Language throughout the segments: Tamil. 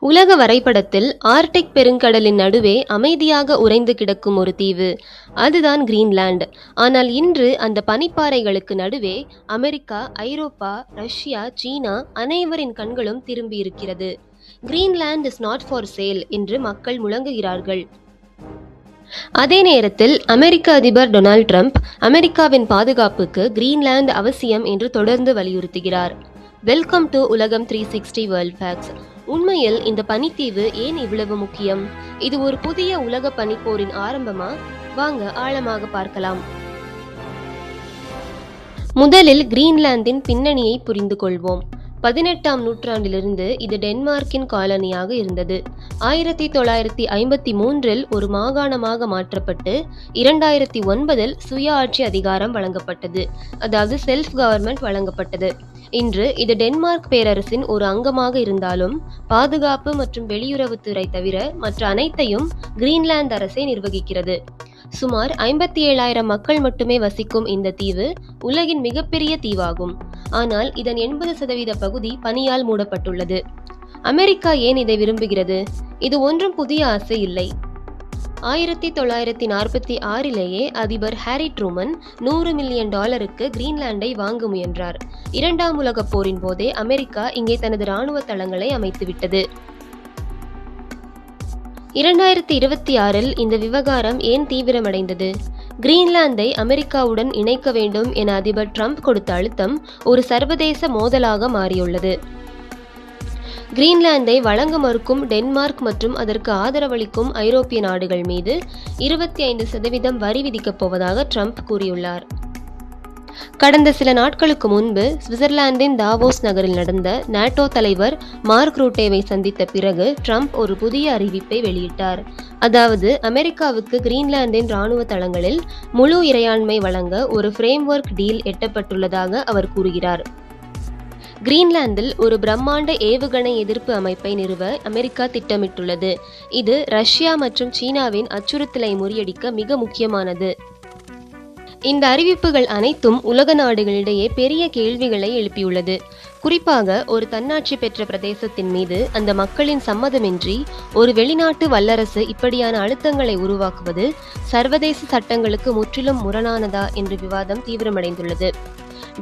உலக வரைபடத்தில் ஆர்க்டிக் பெருங்கடலின் நடுவே அமைதியாக உறைந்து கிடக்கும் ஒரு தீவு, அதுதான் கிரீன்லாந்து. ஆனால் இன்று அந்த பனிப்பாறைகளுக்கு நடுவே அமெரிக்கா, ஐரோப்பா, ரஷ்யா, சீனா அனைவரின் கண்களும் திரும்பி இருக்கிறது. Greenland is not for sale என்று மக்கள் முழங்குகிறார்கள். அதே நேரத்தில் அமெரிக்க அதிபர் டொனால்ட் ட்ரம்ப் அமெரிக்காவின் பாதுகாப்புக்கு கிரீன்லாந்து அவசியம் என்று தொடர்ந்து வலியுறுத்துகிறார். வெல்கம் டு உலகம் 360 வேர்ல்ட் ஃபேக்ட்ஸ். உண்மையில் இந்த பனித்தீவு ஏன் இவ்வளவு முக்கியம்? இது ஒரு புதிய உலக பனிப்போரின் ஆரம்பமா? வாங்க ஆழமாக பார்க்கலாம். முதலில் கிரீன்லாந்தின் பின்னணியை புரிந்து கொள்வோம். 18ஆம் நூற்றாண்டிலிருந்து இது டென்மார்க்கின் காலனியாக இருந்தது. 1953இல் ஒரு மாகாணமாக மாற்றப்பட்டு 2009இல் சுய ஆட்சி அதிகாரம் வழங்கப்பட்டது, அதாவது செல்ஃப் கவர்மெண்ட் வழங்கப்பட்டது. இன்று இது டென்மார்க் பேரரசின் ஒரு அங்கமாக இருந்தாலும் பாதுகாப்பு மற்றும் வெளியுறவுத்துறை தவிர மற்ற அனைத்தையும் கிரீன்லாந்து அரசே நிர்வகிக்கிறது. சுமார் 57,000 மக்கள் மட்டுமே வசிக்கும் இந்த தீவு உலகின் மிகப்பெரிய தீவாகும். ஆனால் இதன் 80% பகுதி பனியால் மூடப்பட்டுள்ளது. அமெரிக்கா ஏன் இதை விரும்புகிறது? இது ஒன்றும் புதிய ஆசை இல்லை. 1946லேயே அதிபர் ஹாரி ட்ரூமன் $100 மில்லியன் கிரீன்லாண்டை வாங்க முயன்றார். இரண்டாம் உலகப் போரின் போதே அமெரிக்கா இங்கே தனது இராணுவ தளங்களை அமைத்துவிட்டது. 2026இல் இந்த விவகாரம் ஏன் தீவிரமடைந்தது? கிரீன்லாந்தை அமெரிக்காவுடன் இணைக்க வேண்டும் என அதிபர் ட்ரம்ப் கொடுத்த அழுத்தம் ஒரு சர்வதேச மோதலாக மாறியுள்ளது. கிரீன்லாந்தை வழங்க மறுக்கும் டென்மார்க் மற்றும் அதற்கு ஆதரவளிக்கும் ஐரோப்பிய நாடுகள் மீது 25% வரி விதிக்கப் போவதாக ட்ரம்ப் கூறியுள்ளார். கடந்த சில நாட்களுக்கு முன்பு சுவிட்சர்லாந்தின் தாவோஸ் நகரில் நடந்த நாட்டோ தலைவர் மார்க் ரூட்டேவை சந்தித்த பிறகு ட்ரம்ப் ஒரு புதிய அறிவிப்பை வெளியிட்டார். அதாவது அமெரிக்காவுக்கு கிரீன்லாந்தின் இராணுவ தளங்களில் முழு இறையாண்மை வழங்க ஒரு ஃப்ரேம்வொர்க் டீல் எட்டப்பட்டுள்ளதாக அவர் கூறுகிறார். கிரீன்லாந்தில் ஒரு பிரம்மாண்ட ஏவுகணை எதிர்ப்பு அமைப்பை நிறுவ அமெரிக்கா திட்டமிட்டுள்ளது. இது ரஷ்யா மற்றும் சீனாவின் அச்சுறுத்தலை முறியடிக்க மிக முக்கியமானது. இந்த அறிவிப்புகள் அனைத்தும் உலக நாடுகளிடையே பெரிய கேள்விகளை எழுப்பியுள்ளது. குறிப்பாக ஒரு தன்னாட்சி பெற்ற பிரதேசத்தின் மீது அந்த மக்களின் சம்மதமின்றி ஒரு வெளிநாட்டு வல்லரசு இப்படியான அழுத்தங்களை உருவாக்குவது சர்வதேச சட்டங்களுக்கு முற்றிலும் முரணானதா என்ற விவாதம் தீவிரமடைந்துள்ளது.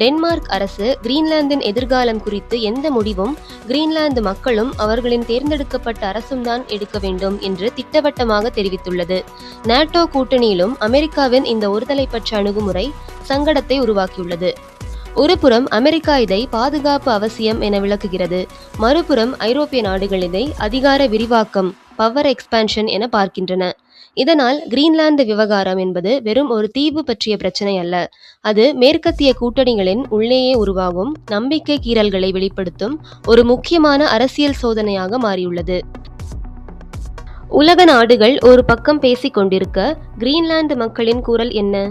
டென்மார்க் அரசு கிரீன்லாந்தின் எதிர்காலம் குறித்து எந்த முடிவும் கிரீன்லாந்து மக்களும் அவர்களின் தேர்ந்தெடுக்கப்பட்ட அரசும் தான் எடுக்க வேண்டும் என்று திட்டவட்டமாக தெரிவித்துள்ளது. நாட்டோ கூட்டணியிலும் அமெரிக்காவின் இந்த ஒருதலைப்பட்ச அணுகுமுறை சங்கடத்தை உருவாக்கியுள்ளது. ஒருபுறம் அமெரிக்கா இதை பாதுகாப்பு அவசியம் என விளக்குகிறது, மறுபுறம் ஐரோப்பிய நாடுகள் இதை அதிகார விரிவாக்கம், பவர் எக்ஸ்பான்ஷன் என பார்க்கின்றன. இதனால் கிரீன்லாந்து விவகாரம் என்பது வெறும் ஒரு தீவு பற்றிய பிரச்சனை அல்ல, அது மேற்கத்திய கூட்டணிகளின் உள்ளேயே உருவாகும் நம்பிக்கை கீறல்களை வெளிப்படுத்தும் ஒரு முக்கியமான அரசியல் சோதனையாக மாறியுள்ளது. உலக நாடுகள் ஒரு பக்கம் பேசிக் கொண்டிருக்க, கிரீன்லாந்து மக்களின் குரல் என்ன?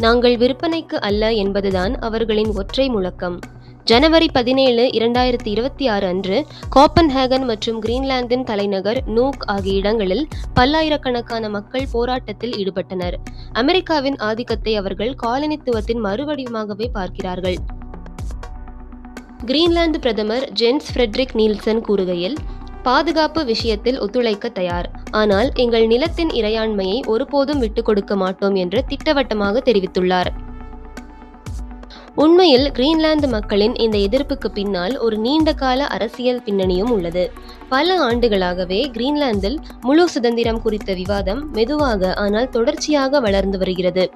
நாங்கள் விற்பனைக்கு அல்ல என்பதுதான் அவர்களின் ஒற்றை முழக்கம். ஜனவரி 17, 2026 அன்று கோப்பன்ஹேகன் மற்றும் கிரீன்லாந்தின் தலைநகர் நூக் ஆகிய இடங்களில் பல்லாயிரக்கணக்கான மக்கள் போராட்டத்தில் ஈடுபட்டனர். அமெரிக்காவின் ஆதிக்கத்தை அவர்கள் காலனித்துவத்தின் மறுவடிவமாகவே பார்க்கிறார்கள். கிரீன்லாந்து பிரதமர் ஜென்ஸ் ஃப்ரெட்ரிக் நீல்சன் கூறுகையில், பாதுகாப்பு விஷயத்தில் ஒத்துழைக்க தயார், ஆனால் எங்கள் நிலத்தின் இறையாண்மையை ஒருபோதும் விட்டுக் கொடுக்க மாட்டோம் என்று திட்டவட்டமாக தெரிவித்துள்ளார். உண்மையில் கிரீன்லாந்து மக்களின் இந்த எதிர்ப்புக்கு பின்னால் ஒரு நீண்டகால அரசியல் பின்னணியும் உள்ளது. பல ஆண்டுகளாகவே கிரீன்லாந்தில் முழு சுதந்திரம் குறித்த விவாதம் மெதுவாக ஆனால் தொடர்ச்சியாக வளர்ந்து வருகிறது.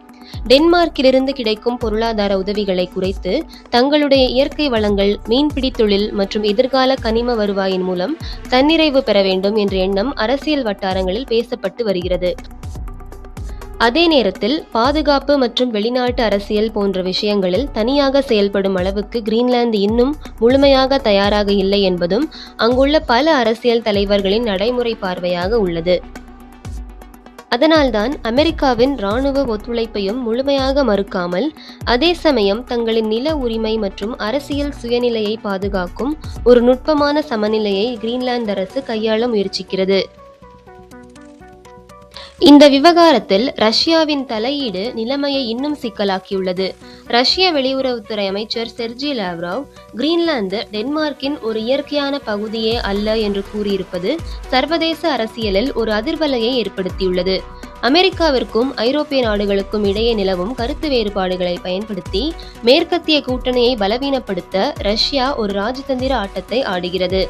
டென்மார்க்கிலிருந்து கிடைக்கும் பொருளாதார உதவிகளை குறைத்து தங்களுடைய இயற்கை வளங்கள், மீன்பிடி தொழில் மற்றும் எதிர்கால கனிம வருவாயின் மூலம் தன்னிறைவு பெற வேண்டும் என்ற எண்ணம் அரசியல் வட்டாரங்களில் பேசப்பட்டு வருகிறது. அதே நேரத்தில் பாதுகாப்பு மற்றும் வெளிநாட்டு அரசியல் போன்ற விஷயங்களில் தனியாக செயல்படும் அளவுக்கு கிரீன்லாந்து இன்னும் முழுமையாக தயாராக இல்லை என்பதும் அங்குள்ள பல அரசியல் தலைவர்களின் நடைமுறை பார்வையாக உள்ளது. அதனால்தான் அமெரிக்காவின் இராணுவ ஒத்துழைப்பையும் முழுமையாக மறுக்காமல், அதே சமயம் தங்களின் நில உரிமை மற்றும் அரசியல் சுயநிலையை பாதுகாக்கும் ஒரு நுட்பமான சமநிலையை கிரீன்லாந்து அரசு கையாள முயற்சிக்கிறது. இந்த விவகாரத்தில் ரஷ்யாவின் தலையீடு நிலைமையை இன்னும் சிக்கலாக்கியுள்ளது. ரஷ்ய வெளியுறவுத்துறை அமைச்சர் செர்ஜி லாவ்ரோவ் கிரீன்லாந்து டென்மார்க்கின் ஒரு இயற்கையான பகுதியே அல்ல என்று கூறியிருப்பது சர்வதேச அரசியலில் ஒரு அதிர்வலையை ஏற்படுத்தியுள்ளது. அமெரிக்காவிற்கும் ஐரோப்பிய நாடுகளுக்கும் இடையே நிலவும் கருத்து வேறுபாடுகளை பயன்படுத்தி மேற்கத்திய கூட்டணியை பலவீனப்படுத்த ரஷ்யா ஒரு ராஜதந்திர ஆட்டத்தை ஆடுகிறது.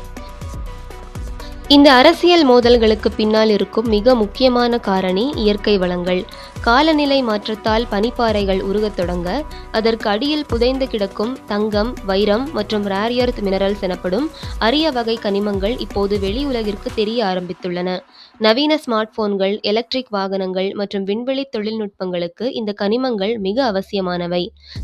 இந்த அரசியல் மோதல்களுக்கு பின்னால் இருக்கும் மிக முக்கியமான காரணி இயற்கை வளங்கள். காலநிலை மாற்றத்தால் பனிப்பாறைகள் உருகத் தொடங்க அதற்கு அடியில் புதைந்து கிடக்கும் தங்கம், வைரம் மற்றும் ரேர் எர்த் மினரல்ஸ் எனப்படும் அரிய வகை கனிமங்கள் இப்போது வெளி உலகிற்கு தெரிய ஆரம்பித்துள்ளன. நவீன ஸ்மார்ட் போன்கள், எலக்ட்ரிக் வாகனங்கள் மற்றும் விண்வெளி தொழில்நுட்பங்களுக்கு இந்த கனிமங்கள் மிக அவசியமானவை.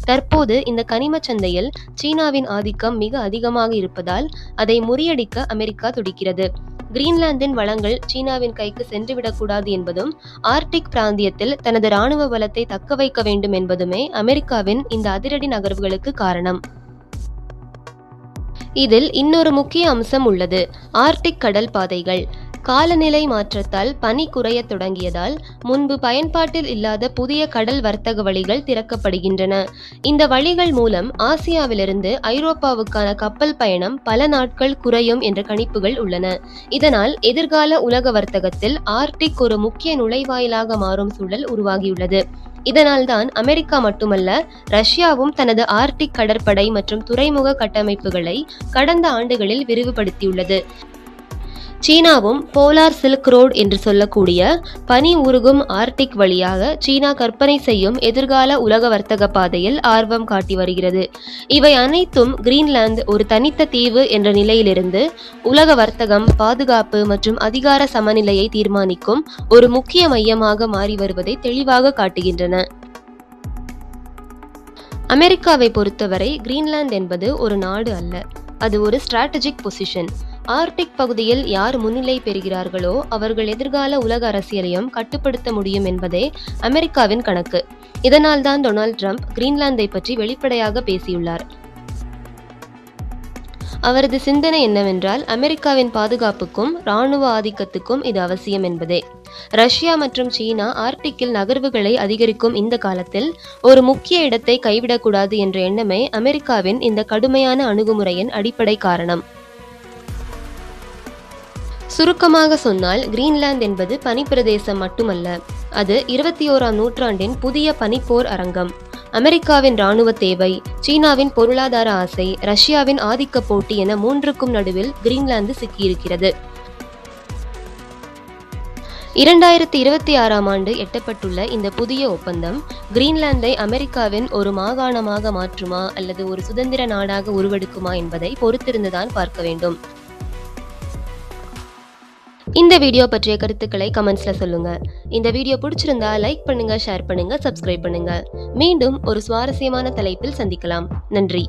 தற்போது இந்த கனிம சந்தையில் சீனாவின் ஆதிக்கம் மிக அதிகமாக இருப்பதால் அதை முறியடிக்க அமெரிக்கா துடிக்கிறது. கிரீன்லாந்தின் வளங்கள் சீனாவின் கைக்கு சென்றுவிடக்கூடாது என்பதும் ஆர்க்டிக் பிராந்தியத்தில் தனது இராணுவ பலத்தை தக்க வைக்க வேண்டும் என்பதுமே அமெரிக்காவின் இந்த அதிரடி நகர்வுகளுக்கு காரணம். இதில் இன்னொரு முக்கிய அம்சம் உள்ளது: ஆர்க்டிக் கடல் பாதைகள். காலநிலை மாற்றத்தால் பனி குறையத் தொடங்கியதால் முன்பு பயன்பாட்டில் இல்லாத புதிய கடல் வர்த்தக வழிகள் திறக்கப்படுகின்றன. இந்த வழிகள் மூலம் ஆசியாவிலிருந்து ஐரோப்பாவுக்கான கப்பல் பயணம் பல நாட்கள் குறையும் என்ற கணிப்புகள் உள்ளன. இதனால் எதிர்கால உலக வர்த்தகத்தில் ஆர்க்டிக் ஒரு முக்கிய நுழைவாயிலாக மாறும் சூழல் உருவாகியுள்ளது. இதனால்தான் அமெரிக்கா மட்டுமல்ல, ரஷ்யாவும் தனது ஆர்க்டிக் கடற்படை மற்றும் துறைமுக கட்டமைப்புகளை கடந்த ஆண்டுகளில் விரிவுபடுத்தியுள்ளது. சீனாவும் போலார் சில்க் ரோடு என்று சொல்லக்கூடிய பனி உருகும் ஆர்க்டிக் வழியாக சீனா கற்பனை செய்யும் எதிர்கால உலக வர்த்தக பாதையில் ஆர்வம் காட்டி வருகிறது. இவை அனைத்தும் கிரீன்லாந்து ஒரு தனித்த தீவு என்ற நிலையிலிருந்து உலக வர்த்தகம், பாதுகாப்பு மற்றும் அதிகார சமநிலையை தீர்மானிக்கும் ஒரு முக்கிய மையமாக மாறி வருவதை தெளிவாக காட்டுகின்றன. அமெரிக்காவை பொறுத்தவரை கிரீன்லாந்து என்பது ஒரு நாடு அல்ல, அது ஒரு ஸ்ட்ராட்டஜிக் பொசிஷன். ஆர்க்டிக் பகுதியில் யார் முன்னிலை பெறுகிறார்களோ அவர்கள் எதிர்கால உலக அரசியலையும் கட்டுப்படுத்த முடியும் என்பதே அமெரிக்காவின் கணக்கு. இதனால்தான் டொனால்ட் ட்ரம்ப் கிரீன்லாந்தை பற்றி வெளிப்படையாக பேசியுள்ளார். அவரது சிந்தனை என்னவென்றால், அமெரிக்காவின் பாதுகாப்புக்கும் இராணுவ ஆதிக்கத்துக்கும் இது அவசியம் என்பதே. ரஷ்யா மற்றும் சீனா ஆர்க்டிக்கில் நகர்வுகளை அதிகரிக்கும் இந்த காலத்தில் ஒரு முக்கிய இடத்தை கைவிடக்கூடாது என்ற எண்ணமே அமெரிக்காவின் இந்த கடுமையான அணுகுமுறையின் அடிப்படை காரணம். சுருக்கமாக சொன்னால், கிரீன்லாந்து என்பது பனிப்பிரதேசம் மட்டுமல்ல, அது 21ஆம் நூற்றாண்டின் புதிய பனிப்போர் அரங்கம். அமெரிக்காவின் இராணுவ தேவை, சீனாவின் பொருளாதார ஆசை, ரஷ்யாவின் ஆதிக்க போட்டி என மூன்றுக்கும் நடுவில் கிரீன்லாந்து சிக்கியிருக்கிறது. 2026ஆம் ஆண்டு எட்டப்பட்டுள்ள இந்த புதிய ஒப்பந்தம் கிரீன்லாந்தை அமெரிக்காவின் ஒரு மாகாணமாக மாற்றுமா அல்லது ஒரு சுதந்திர நாடாக உருவெடுக்குமா என்பதை பொறுத்திருந்துதான் பார்க்க வேண்டும். இந்த வீடியோ பற்றிய கருத்துக்களை கமெண்ட்ஸ்ல சொல்லுங்க. இந்த வீடியோ பிடிச்சிருந்தா லைக் பண்ணுங்க, ஷேர் பண்ணுங்க, சப்ஸ்கிரைப் பண்ணுங்க. மீண்டும் ஒரு சுவாரஸ்யமான தலைப்பில் சந்திக்கலாம். நன்றி.